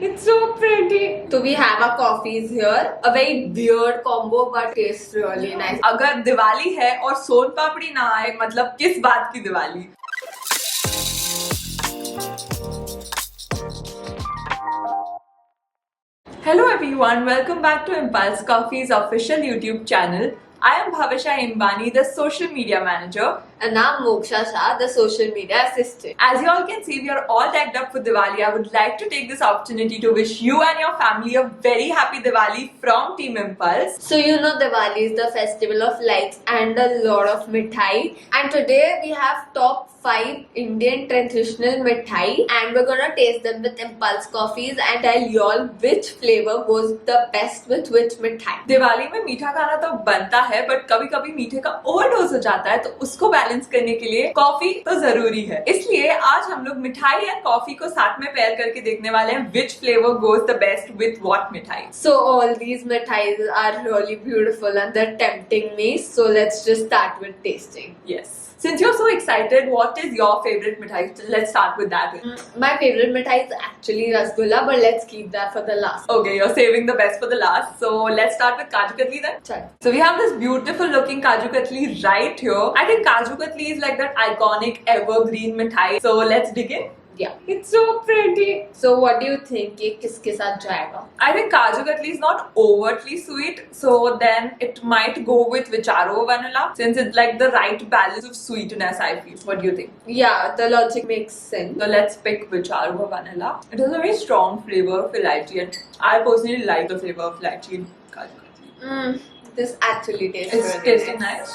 It's so pretty. So we have our coffees here. A very weird combo but tastes really nice. अगर दिवाली है और सोन पापड़ी ना आए मतलब किस बात की Diwali? Hello everyone, welcome back to Impulse Coffee's official YouTube channel. I am Bhavisha Imbani, the social media manager. And I'm Moksha Shah, the social media assistant. As you all can see, we are all decked up for Diwali. I would like to take this opportunity to wish you and your family a very happy Diwali from Team Impulse. So you know Diwali is the festival of lights and a lot of mithai. And today we have top 5 Indian traditional mithai and we're gonna taste them with Impulse coffees and tell y'all which flavor goes the best with which mithai. Diwali में मीठा खाना तो बनता है but कभी कभी मीठे का ओवरडोज हो जाता है तो उसको बैलेंस करने के लिए कॉफी तो जरूरी है। इसलिए आज हम लोग मिठाई एंड कॉफी को साथ में पेयर करके देखने वाले हैं which flavor goes the best with what मिठाई। So all these mithais are really beautiful and they're tempting me. So let's just start with tasting. Yes. Since you're so excited, what is your favorite mithai? Let's start with that. My favorite mithai is actually rasgulla, but let's keep that for the last. Okay, you're saving the best for the last. So let's start with Kaju Katli then. Sure. So we have this beautiful looking Kaju Katli right here. I think Kaju Katli is like that iconic evergreen mithai. So let's dig in. Yeah, it's so pretty. So what do you think? ये किसके साथ जाएगा? I think Kaju Katli is not overtly sweet, so then it might go with Vicharo vanilla since it's like the right balance of sweetness. I feel. What do you think? Yeah, the logic makes sense. So let's pick Vicharo vanilla. It has a very strong flavor of elaichi, and I personally like the flavor of elaichi in Kaju Katli. This actually tastes It's really tasting nice.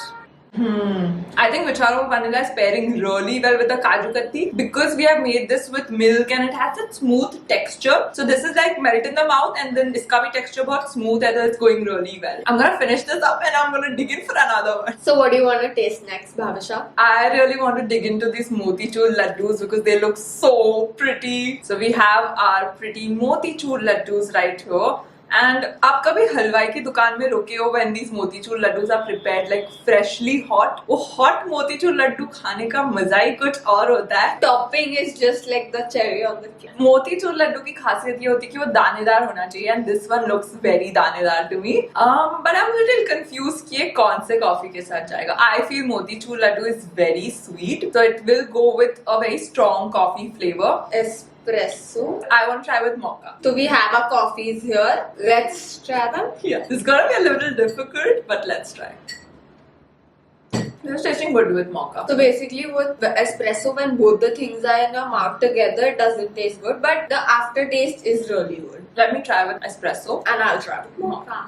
I think Vicharo vanilla is pairing really well with the Kaju Katli because we have made this with milk and it has a smooth texture. So this is like melt in the mouth and then iska bhi texture bahut smooth hai, so it's going really well. I'm gonna finish this up and I'm gonna dig in for another one. So what do you want to taste next, Bhavisha? I really want to dig into these motichur laddus because they look so pretty. So we have our pretty motichur laddus right here. And आप कभी हलवाई की दुकान में रुके हो when these motichoor laddoos are prepared like freshly hot? वो hot motichoor Laddu खाने का मजा ही कुछ और होता है। Topping is just like the cherry on the cake. Motichoor Laddu की खासियत ये होती है कि वो दानेदार होना चाहिए and this one looks very दानेदार to me. But I'm a little confused कि ये कौन से कॉफी के साथ जाएगा। I feel motichoor Laddu is very sweet, so it will go with a very strong coffee flavor. Espresso. I want to try with mocha. So we have our coffees here. Let's try them. Yeah, this is gonna be a little difficult, but let's try. It's tasting good with mocha. So basically with the espresso, when both the things are in your mouth together, it doesn't taste good, but the aftertaste is really good. Let me try with espresso. And I'll try with mocha.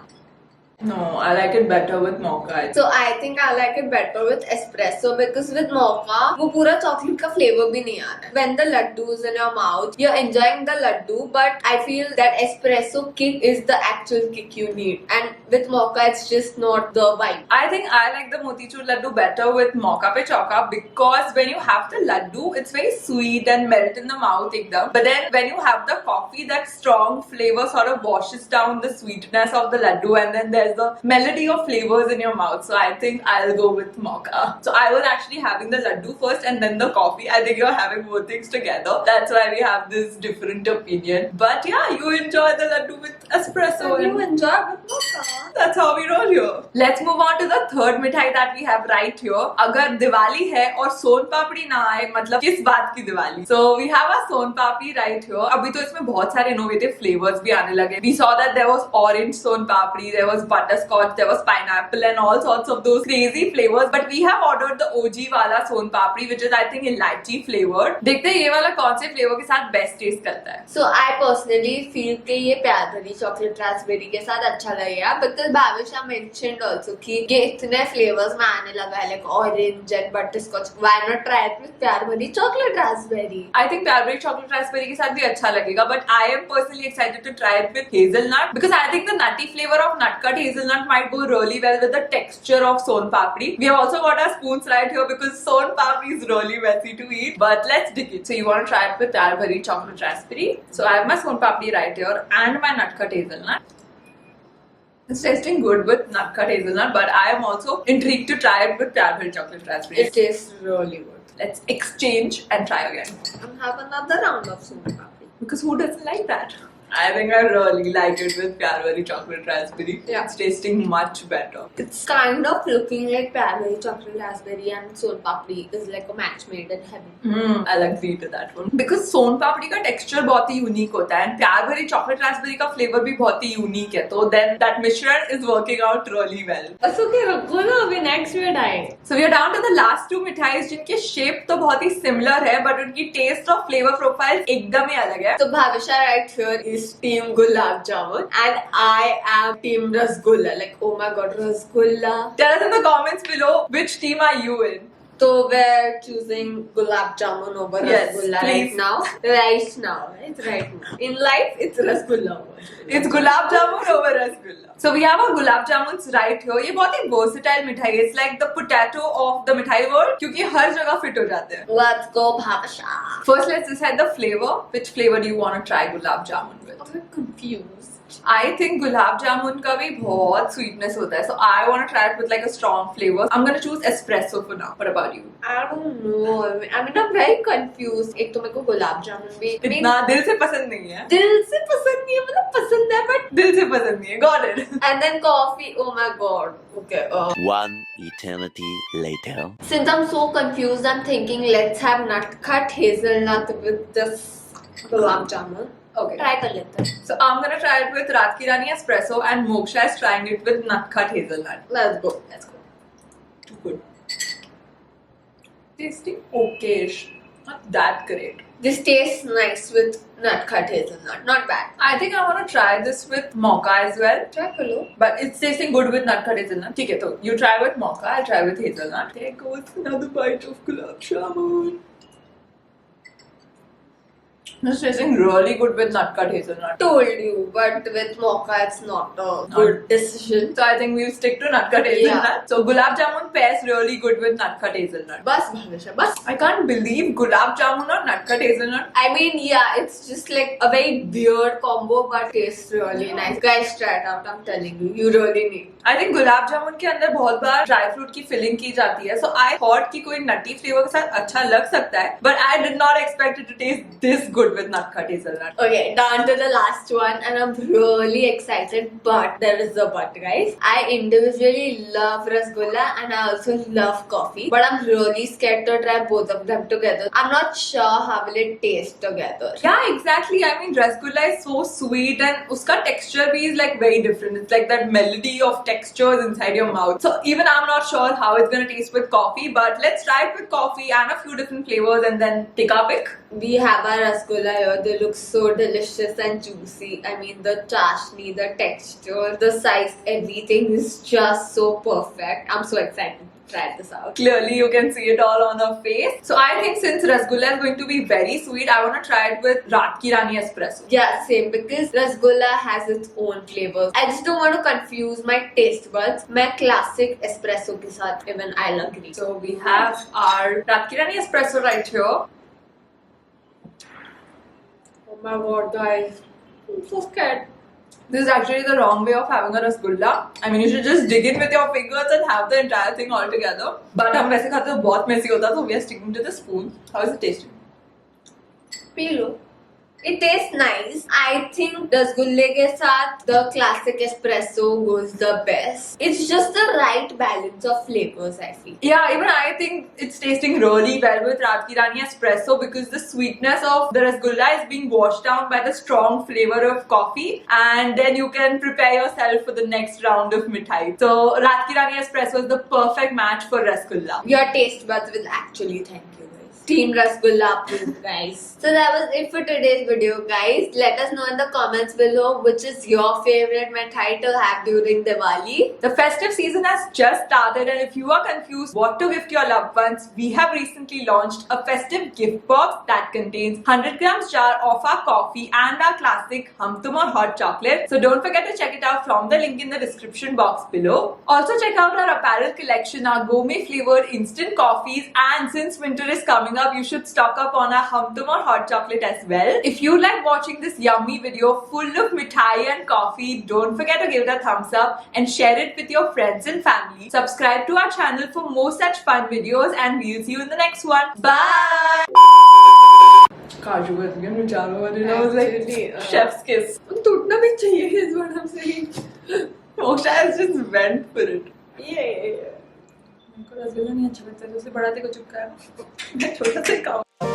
No, I like it better with mocha. So I think I like it better with espresso because with mocha, वो पूरा chocolate का flavor भी नहीं आ रहा है. When the laddu is in your mouth, you're enjoying the laddu, but I feel that espresso kick is the actual kick you need. And with mocha, it's just not the vibe. I think I like the motichur laddu better with mocha pe choka because when you have the laddu, it's very sweet and melt in the mouth ekdam. But then when you have the coffee, that strong flavor sort of washes down the sweetness of the laddu and then there's the melody of flavors in your mouth. So I think I'll go with mocha. So I was actually having the laddu first and then the coffee. I think you're having both things together. That's why we have this different opinion. But yeah, you enjoy the laddu with espresso. And you enjoy with mocha. That's how we roll here. Let's move on to the third मिठाई that we have right here. अगर दिवाली है और सोन पापड़ी ना आए मतलब किस बात की Diwali? So we have our Son papdi right here. अभी तो इसमें बहुत सारे innovative flavors भी आने लगे. We saw that there was orange Son papdi, there was butterscotch, there was pineapple and all sorts of those crazy flavors. But we have ordered the OG वाला सोन पापड़ी which is I think elaichi flavored. देखते हैं ये वाला कौन से flavor के साथ best taste करता है. So I personally feel कि ये प्यार भरी chocolate raspberry के साथ अच्छा लगेगा because Bhavisha mentioned also कि ये इतने flavors में आने लगा है like orange and butterscotch. Why not try it with प्यार भरी chocolate raspberry? I think प्यार भरी chocolate raspberry के साथ भी अच्छा लगेगा but I am personally excited to try it with hazelnut because I think the nutty flavor of nut cut hazelnut might go really well with the texture of son papdi. We have also got our spoons right here because son papdi is really messy to eat. But let's dig it. So you want to try it with Pyar Bhari chocolate raspberry. So I have my son papdi right here and my nut cut hazelnut. It's tasting good with nut cut hazelnut, but I am also intrigued to try it with Pyar Bhari chocolate raspberry. It tastes really good. Let's exchange and try again. And have another round of son papdi. Because who doesn't like that? I think I really like it with Cadbury chocolate raspberry. Yeah. It's tasting much better. It's kind of looking like Cadbury chocolate raspberry and Son Papdi is like a match made in heaven. I'll agree to that one. Because Son Papdi का texture बहुत ही unique होता है and Cadbury chocolate raspberry का flavor भी बहुत ही unique है. So then that mixture is working out really well. बस okay रखो ना अभी next we are dying. So we are down to the last two मिठाई जिनके shape तो बहुत ही similar है but उनकी taste और flavor profile एकदम ही अलग है. So Bhavisha right here is team gulab jamun and I am team rasgulla. Like oh my god, rasgulla. Tell us in the comments below which team are you in. So we're choosing gulab jamun over Yes, rasgulla please. right now. Right now, right now. In life, it's rasgulla. It's gulab jamun over rasgulla. So we have our gulab jamuns right here. ये बहुत ही versatile मिठाई है. It's like the potato of the मिठाई world क्योंकि हर जगह fit हो जाते हैं. Let's go, Bhavisha. First, let's decide the flavor. Which flavor do you want to try gulab jamun with? I'm confused. I think gulab jamun का भी बहुत sweetness होता है. So I want to try it with like a strong flavor. I'm gonna choose espresso for now. What about you? I don't know. I mean, I'm very confused. एक तो मेरे को गुलाब जामुन भी इतना दिल से पसंद नहीं है. दिल से पसंद नहीं है, मतलब पसंद है but दिल से पसंद नहीं है. Got it. and then coffee. Oh my god. Okay. One eternity later. Since I'm so confused, I'm thinking let's have nut cut hazelnut with this gulab jamun. Okay. Try कर लेते हैं. So I'm gonna try it with Raat Ki Rani espresso and Moksha is trying it with nut cut hazelnut. Let's go. Let's go. Too good. Tasting okayish. Not that great. This tastes nice with nut cut hazelnut. Not bad. I think I want to try this with mocha as well. Try कर लो. But it's tasting good with nut cut hazelnut. ठीक है तो you try with mocha, I'll try with hazelnut. There goes another bite of gulab jamun. It's tasting really good with nut cut hazelnut. Told you, but with mocha, it's not a good decision. So I think we'll stick to nut cut hazelnut. Yeah. So gulab jamun pairs really good with nut cut hazelnut. बस Bhavisha, बस. I can't believe gulab jamun or nut cut hazelnut. I mean, yeah, it's just like a very weird combo, but tastes really nice. Guys, try it out. I'm telling you, you really need. I think gulab jamun के अंदर बहुत बार dry fruit की filling की जाती है. So I thought कि कोई नटी flavour के साथ अच्छा लग सकता है. But I did not expect it to taste this good with nut cut hazelnut. Okay, down to the last one, and I'm really excited, but there is a but, guys. I individually love rasgulla and I also love coffee, but I'm really scared to try both of them together. I'm not sure how will it taste together. Yeah, exactly. I mean, rasgulla is so sweet and uska texture bhi is like very different. It's like that melody of textures inside your mouth. So even I'm not sure how it's gonna taste with coffee, but let's try it with coffee and a few different flavors and then take our pick. We have our rasgulla here. They look so delicious and juicy. I mean, the chashni, the texture, the size, everything is just so perfect. I'm so excited to try this out. Clearly, you can see it all on her face. So I think since rasgulla is going to be very sweet, I want to try it with Raat Ki Rani espresso. Yeah, same, because rasgulla has its own flavors. I just don't want to confuse my taste buds. मैं classic espresso के साथ even I'll agree. So we have our Raat Ki Rani espresso right here. Oh my god, guys, I'm so scared. This is actually the wrong way of having a rasgulla. I mean, you should just dig in with your fingers and have the entire thing all together. But हम वैसे खाते तो बहुत messy होता, so we are sticking to the spoon. How is it tasting? P low. It tastes nice. I think rasgulle के साथ the classic espresso goes the best. It's just the right balance of flavors, I feel. Yeah, even I think it's tasting really well with Raat Ki Rani espresso because the sweetness of the rasgulla is being washed down by the strong flavor of coffee, and then you can prepare yourself for the next round of mithai. So Raat Ki Rani espresso is the perfect match for rasgulla. Your taste buds will actually thank you, guys. Team Rasgulla approved, guys. So that was it for today's video, guys. Let us know in the comments below which is your favorite mithai to have during Diwali. The festive season has just started, and if you are confused what to gift your loved ones, we have recently launched a festive gift box that contains 100 grams jar of our coffee and our classic Hum Tum or hot chocolate. So don't forget to check it out from the link in the description box below. Also check out our apparel collection, our gourmet flavored instant coffees, and since winter is coming up, you should stock up on our Hum Tum or hot chocolate as well. If you like watching this yummy video full of mithai and coffee, don't forget to give it a thumbs up and share it with your friends and family. Subscribe to our channel for more such fun videos, and we'll see you in the next one. Bye! Kaju katli and चारों vanilla was like Actually, chef's kiss. टूटना भी चाहिए इस बार हमसे ही। Moksha has just went for it. ये मेरे को रसगुल्ला नहीं अच्छा लगता, तो उससे बड़ा तेरे को चुपका है। मैं छोटा सा खाऊं।